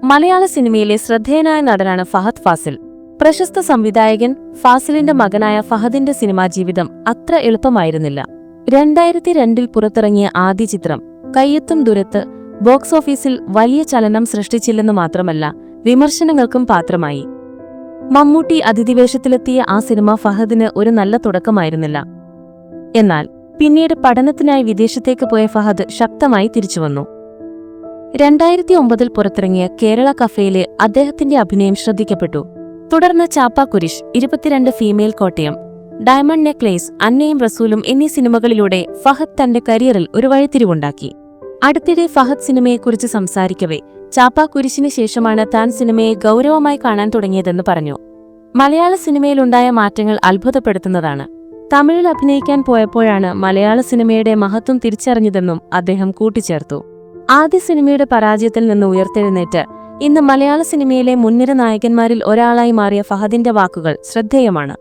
മലയാള സിനിമയിലെ ശ്രദ്ധേയനായ നടനാണ് ഫഹദ് ഫാസിൽ. പ്രശസ്ത സംവിധായകൻ ഫാസിലിന്റെ മകനായ ഫഹദിന്റെ സിനിമാ ജീവിതം അത്ര എളുപ്പമായിരുന്നില്ല. 2002 പുറത്തിറങ്ങിയ ആദ്യ ചിത്രം കയ്യെത്തും ദൂരത്ത് ബോക്സ് ഓഫീസിൽ വലിയ ചലനം സൃഷ്ടിച്ചില്ലെന്നു മാത്രമല്ല, വിമർശനങ്ങൾക്കും പാത്രമായി. മമ്മൂട്ടി അതിഥിവേഷത്തിലെത്തിയ ആ സിനിമ ഫഹദിന് ഒരു നല്ല തുടക്കമായിരുന്നില്ല. എന്നാൽ പിന്നീട് പഠനത്തിനായി വിദേശത്തേക്ക് പോയ ഫഹദ് ശക്തമായി തിരിച്ചുവന്നു. 2009 പുറത്തിറങ്ങിയ കേരള കഫേയിലെ അദ്ദേഹത്തിന്റെ അഭിനയം ശ്രദ്ധിക്കപ്പെട്ടു. തുടർന്ന് Chappakurishu, 22 female Kottayam, diamond necklace, അന്നയും റസൂലും എന്നീ സിനിമകളിലൂടെ ഫഹദ് തന്റെ കരിയറിൽ ഒരു വഴിത്തിരിവുണ്ടാക്കി. അടുത്തിടെ ഫഹദ് സിനിമയെക്കുറിച്ച് സംസാരിക്കവേ ചാപ്പാക്കുരിശിന് ശേഷമാണ് താൻ സിനിമയെ ഗൗരവമായി കാണാൻ തുടങ്ങിയതെന്ന് പറഞ്ഞു. മലയാള സിനിമയിലുണ്ടായ മാറ്റങ്ങൾ അത്ഭുതപ്പെടുത്തുന്നതാണ്. തമിഴിൽ അഭിനയിക്കാൻ പോയപ്പോഴാണ് മലയാള സിനിമയുടെ മഹത്വം തിരിച്ചറിഞ്ഞതെന്നും അദ്ദേഹം കൂട്ടിച്ചേർത്തു. ആദ്യ സിനിമയുടെ പരാജയത്തിൽ നിന്ന് ഉയർത്തെഴുന്നേറ്റ് ഇന്ന് മലയാള സിനിമയിലെ മുൻനിര നായകന്മാരിൽ ഒരാളായി മാറിയ ഫഹദിന്റെ വാക്കുകൾ ശ്രദ്ധേയമാണ്.